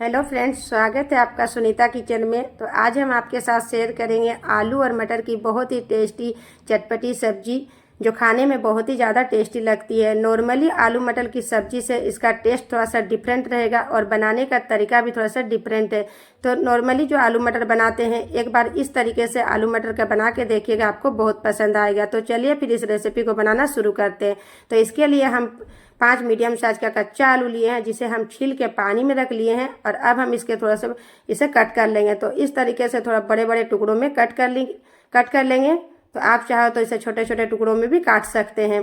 Hello friends, स्वागत है आपका सुनीता किचन में। तो आज हम आपके साथ शेयर करेंगे आलू और मटर की बहुत ही टेस्टी चटपटी सब्जी, जो खाने में बहुत ही ज़्यादा टेस्टी लगती है। नॉर्मली आलू मटर की सब्जी से इसका टेस्ट थोड़ा सा डिफरेंट रहेगा और बनाने का तरीका भी थोड़ा सा डिफरेंट है। तो नॉर्मली जो आलू मटर बनाते हैं, एक बार इस तरीके से आलू मटर का बना के देखिएगा, आपको बहुत पसंद आएगा। तो चलिए फिर इस रेसिपी को बनाना शुरू करते हैं। तो इसके लिए हम 5 मीडियम साइज का कच्चा आलू लिए हैं, जिसे हम छील के पानी में रख लिए हैं। और अब हम इसके थोड़ा सा इसे कट कर लेंगे। तो इस तरीके से थोड़ा बड़े बड़े टुकड़ों में कट कर लेंगे। तो आप चाहो तो इसे छोटे छोटे टुकड़ों में भी काट सकते हैं।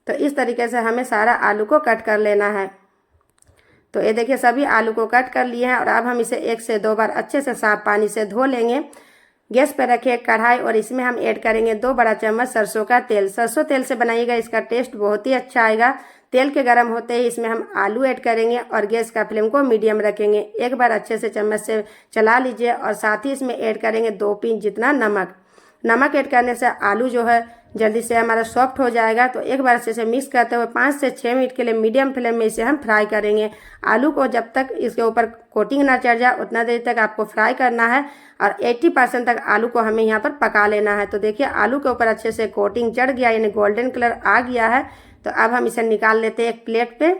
तो इस तरीके से हमें सारा आलू को कट कर लेना है। तो ये देखिए, सभी आलू को कट कर लिए हैं। और अब हम इसे 1 से 2 बार अच्छे से साफ पानी से धो लेंगे। गैस पर रखिए कढ़ाई और इसमें हम ऐड करेंगे 2 बड़ा चम्मच सरसों का तेल। सरसों तेल से बनाइएगा, इसका टेस्ट बहुत ही अच्छा आएगा। तेल के गर्म होते ही इसमें हम आलू ऐड करेंगे और गैस का फ्लेम को मीडियम रखेंगे। एक बार अच्छे से चम्मच से चला लीजिए और साथ ही इसमें ऐड करेंगे 2 पिंच जितना नमक। नमक ऐड करने से आलू जो है जल्दी से हमारा सॉफ्ट हो जाएगा। तो एक बार अच्छे से मिक्स करते हुए 5 से 6 मिनट के लिए मीडियम फ्लेम में इसे हम फ्राई करेंगे। आलू को जब तक इसके ऊपर कोटिंग ना चढ़ जाए उतना देर तक आपको फ्राई करना है। और 80% तक आलू को हमें यहाँ पर पका लेना है। तो देखिए, आलू के ऊपर अच्छे से कोटिंग चढ़ गया, यानी गोल्डन कलर आ गया है। तो अब हम इसे निकाल लेते हैं एक प्लेट पे।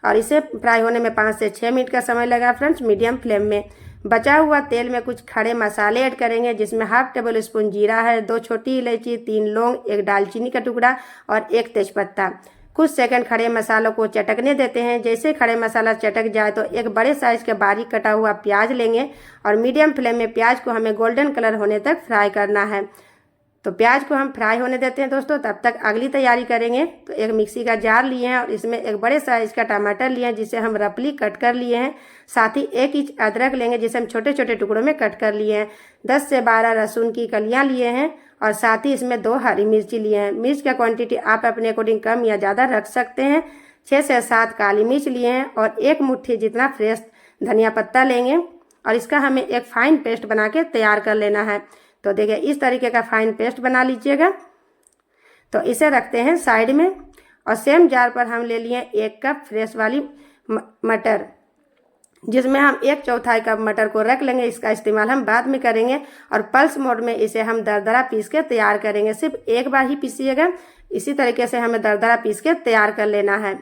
और इसे फ्राई होने में 5 से 6 मिनट का समय लगा फ्रेंड्स, मीडियम फ्लेम में। बचा हुआ तेल में कुछ खड़े मसाले ऐड करेंगे, जिसमें 1/2 टेबल स्पून जीरा है, 2 छोटी इलायची, 3 लौंग, 1 दालचीनी का टुकड़ा और 1 तेजपत्ता। कुछ सेकंड खड़े मसालों को चटकने देते हैं। जैसे खड़े मसाला चटक जाए तो एक बड़े साइज के बारीक कटा हुआ प्याज लेंगे और मीडियम फ्लेम में प्याज को हमें गोल्डन कलर होने तक फ्राई करना है। तो प्याज को हम फ्राई होने देते हैं दोस्तों, तब तक अगली तैयारी करेंगे। तो एक मिक्सी का जार लिए हैं और इसमें एक बड़े साइज का टमाटर लिए हैं, जिसे हम रफली कट कर लिए हैं। साथ ही 1 इंच अदरक लेंगे, जिसे हम छोटे छोटे टुकड़ों में कट कर लिए हैं। 10 से 12 लहसुन की कलियां लिए हैं और साथ ही इसमें 2 हरी मिर्ची लिए हैं। मिर्च का क्वांटिटी आप अपने अकॉर्डिंग कम या ज़्यादा रख सकते हैं। 6 से 7 काली मिर्च लिए हैं और 1 मुट्ठी जितना फ्रेश धनिया पत्ता लेंगे और इसका हमें एक फाइन पेस्ट बना के तैयार कर लेना है। तो देखिए, इस तरीके का फाइन पेस्ट बना लीजिएगा। तो इसे रखते हैं साइड में। और सेम जार पर हम ले लिए 1 कप फ्रेश वाली मटर, जिसमें हम 1/4 कप मटर को रख लेंगे। इसका इस्तेमाल हम बाद में करेंगे। और पल्स मोड में इसे हम दरदरा पीस के तैयार करेंगे। सिर्फ एक बार ही पीसिएगा। इसी तरीके से हमें दरदरा पीस के तैयार कर लेना है।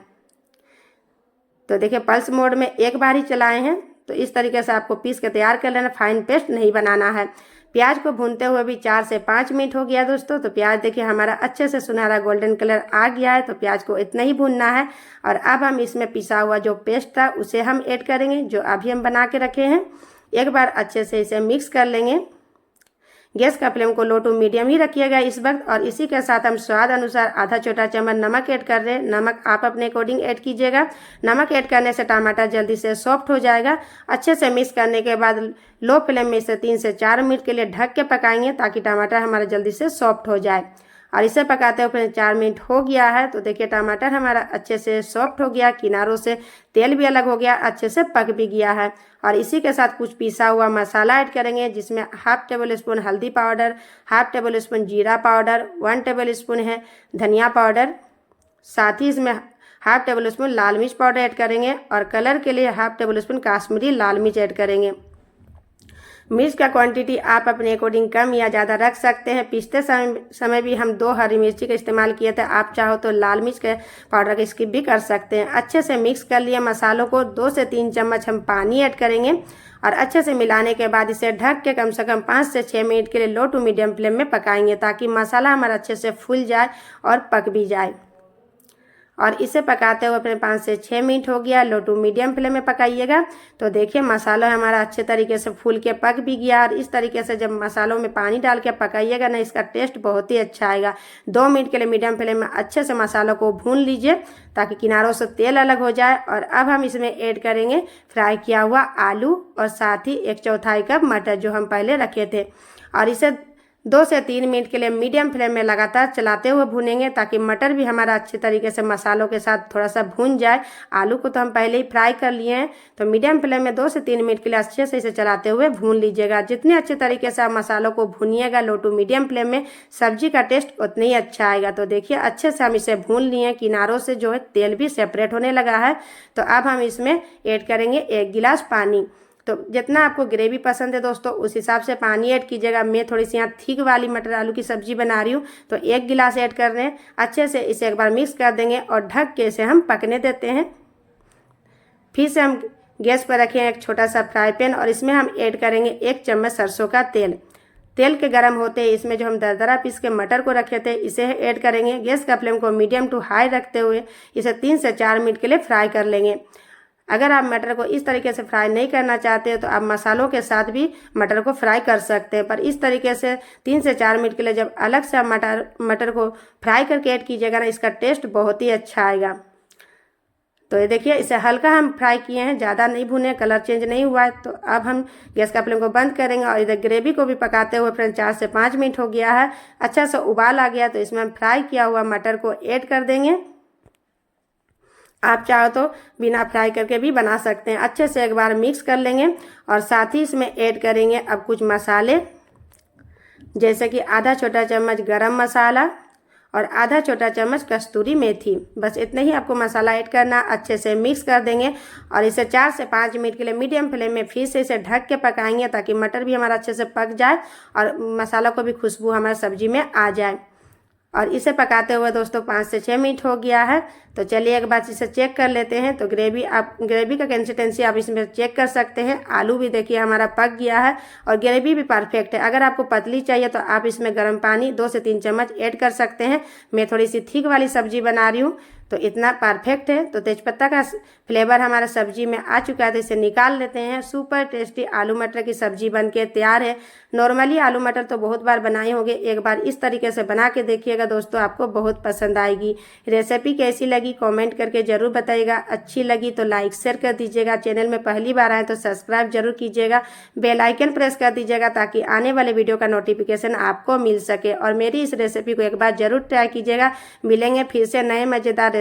तो देखिए, पल्स मोड में एक बार ही चलाए हैं। तो इस तरीके से आपको पीस के तैयार कर लेना, फाइन पेस्ट नहीं बनाना है। प्याज को भूनते हुए भी 4 से 5 मिनट हो गया दोस्तों। तो प्याज देखिए हमारा अच्छे से सुनहरा गोल्डन कलर आ गया है। तो प्याज को इतना ही भूनना है। और अब हम इसमें पिसा हुआ जो पेस्ट था उसे हम ऐड करेंगे, जो अभी हम बना के रखे हैं। एक बार अच्छे से इसे मिक्स कर लेंगे। गैस का फ्लेम को लो टू मीडियम ही रखिएगा इस वक्त। और इसी के साथ हम स्वाद अनुसार आधा छोटा चम्मच नमक ऐड कर रहे हैं। नमक आप अपने अकॉर्डिंग ऐड कीजिएगा। नमक ऐड करने से टमाटर जल्दी से सॉफ्ट हो जाएगा। अच्छे से मिक्स करने के बाद लो फ्लेम में इसे 3 से 4 मिनट के लिए ढक के पकाएंगे, ताकि टमाटर हमारा जल्दी से सॉफ्ट हो जाए। और इसे पकाते हुए 4 मिनट हो गया है। तो देखिए, टमाटर हमारा अच्छे से सॉफ्ट हो गया, किनारों से तेल भी अलग हो गया, अच्छे से पक भी गया है। और इसी के साथ कुछ पिसा हुआ मसाला ऐड करेंगे, जिसमें 1/2 टेबल स्पून हल्दी पाउडर, 1/2 टेबल स्पून जीरा पाउडर, 1 टेबल स्पून है धनिया पाउडर। साथ ही इसमें 1/2 टेबल स्पून लाल मिर्च पाउडर ऐड करेंगे और कलर के लिए 1/2 टेबल स्पून काश्मीरी लाल मिर्च ऐड करेंगे। मिर्च का क्वांटिटी आप अपने अकॉर्डिंग कम या ज़्यादा रख सकते हैं। पीसते समय भी हम 2 हरी मिर्ची का इस्तेमाल किए थे। आप चाहो तो लाल मिर्च के पाउडर का स्किप भी कर सकते हैं। अच्छे से मिक्स कर लिया मसालों को। 2 से 3 चम्मच हम पानी ऐड करेंगे और अच्छे से मिलाने के बाद इसे ढक के कम से कम 5 से 6 मिनट के लिए लो टू मीडियम फ्लेम में पकाएंगे, ताकि मसाला हमारा अच्छे से फूल जाए और पक भी जाए। और इसे पकाते हुए अपने 5 से 6 मिनट हो गया। लो टू मीडियम फ्लेम में पकाइएगा। तो देखिए, मसाला हमारा अच्छे तरीके से फूल के पक भी गया। और इस तरीके से जब मसालों में पानी डाल के पकाइएगा ना, इसका टेस्ट बहुत ही अच्छा आएगा। 2 मिनट के लिए मीडियम फ्लेम में अच्छे से मसालों को भून लीजिए, ताकि किनारों से तेल अलग हो जाए। और अब हम इसमें ऐड करेंगे फ्राई किया हुआ आलू और साथ ही 1/4 कप मटर, जो हम पहले रखे थे। और इसे 2 से 3 मिनट के लिए मीडियम फ्लेम में लगातार चलाते हुए भूनेंगे, ताकि मटर भी हमारा अच्छे तरीके से मसालों के साथ थोड़ा सा भून जाए। आलू को तो हम पहले ही फ्राई कर लिए हैं। तो मीडियम फ्लेम में 2 से 3 मिनट के लिए अच्छे से इसे चलाते हुए भून लीजिएगा। जितने अच्छे तरीके से आप मसालों को भूनिएगा लो टू मीडियम फ्लेम में, सब्जी का टेस्ट उतना ही अच्छा आएगा। तो देखिए, अच्छे से हम इसे भून लिए। किनारों से जो है तेल भी सेपरेट होने लगा है। तो अब हम इसमें ऐड करेंगे 1 गिलास पानी। तो जितना आपको ग्रेवी पसंद है दोस्तों उस हिसाब से पानी ऐड कीजिएगा। मैं थोड़ी सी यहाँ थिक वाली मटर आलू की सब्जी बना रही हूँ तो 1 गिलास ऐड कर रहे हैं। अच्छे से इसे एक बार मिक्स कर देंगे और ढक के इसे हम पकने देते हैं। फिर से हम गैस पर रखें एक छोटा सा फ्राई पैन और इसमें हम ऐड करेंगे 1 चम्मच सरसों का तेल। तेल के गर्म होते ही इसमें जो हम दरदरा पीस के मटर को रखे थे इसे ऐड करेंगे। गैस का फ्लेम को मीडियम टू हाई रखते हुए इसे 3 से 4 मिनट के लिए फ्राई कर लेंगे। अगर आप मटर को इस तरीके से फ्राई नहीं करना चाहते हो तो आप मसालों के साथ भी मटर को फ्राई कर सकते हैं, पर इस तरीके से 3 से 4 मिनट के लिए जब अलग से आप मटर को फ्राई करके ऐड कीजिएगा ना, इसका टेस्ट बहुत ही अच्छा आएगा। तो ये देखिए इसे हल्का हम फ्राई किए हैं, ज़्यादा नहीं भुने, कलर चेंज नहीं हुआ है। तो अब हम गैस का फ्लेम को बंद करेंगे और इधर ग्रेवी को भी पकाते हुए फ्रेंड 4 से 5 मिनट हो गया है। अच्छा सा उबाल आ गया तो इसमें हम फ्राई किया हुआ मटर को ऐड कर देंगे। आप चाहो तो बिना फ्राई करके भी बना सकते हैं। अच्छे से एक बार मिक्स कर लेंगे और साथ ही इसमें ऐड करेंगे अब कुछ मसाले, जैसे कि आधा छोटा चम्मच गरम मसाला और आधा छोटा चम्मच कस्तूरी मेथी। बस इतने ही आपको मसाला ऐड करना। अच्छे से मिक्स कर देंगे और इसे 4 से 5 मिनट के लिए मीडियम फ्लेम में फिर से इसे ढक के पकाएंगे ताकि मटर भी हमारा अच्छे से पक जाए और मसाला को भी खुशबू हमारी सब्जी में आ जाए। और इसे पकाते हुए दोस्तों 5 से 6 मिनट हो गया है। तो चलिए एक बार इसे चेक कर लेते हैं। तो ग्रेवी का कंसिस्टेंसी आप इसमें चेक कर सकते हैं। आलू भी देखिए हमारा पक गया है और ग्रेवी भी परफेक्ट है। अगर आपको पतली चाहिए तो आप इसमें गर्म पानी 2 से 3 चम्मच ऐड कर सकते हैं। मैं थोड़ी सी थिक वाली सब्जी बना रही हूँ तो इतना परफेक्ट है। तो तेजपत्ता का फ्लेवर हमारा सब्जी में आ चुका है तो इसे निकाल लेते हैं। सुपर टेस्टी आलू मटर की सब्जी बनके तैयार है। नॉर्मली आलू मटर तो बहुत बार बनाए होंगे, एक बार इस तरीके से बना के देखिएगा दोस्तों, आपको बहुत पसंद आएगी। रेसिपी कैसी लगी कमेंट करके ज़रूर बताइएगा। अच्छी लगी तो लाइक शेयर कर दीजिएगा। चैनल में पहली बार आए तो सब्सक्राइब जरूर कीजिएगा। बेल आइकन प्रेस कर दीजिएगा ताकि आने वाले वीडियो का नोटिफिकेशन आपको मिल सके। और मेरी इस रेसिपी को एक बार जरूर ट्राई कीजिएगा। मिलेंगे फिर से नए मज़ेदार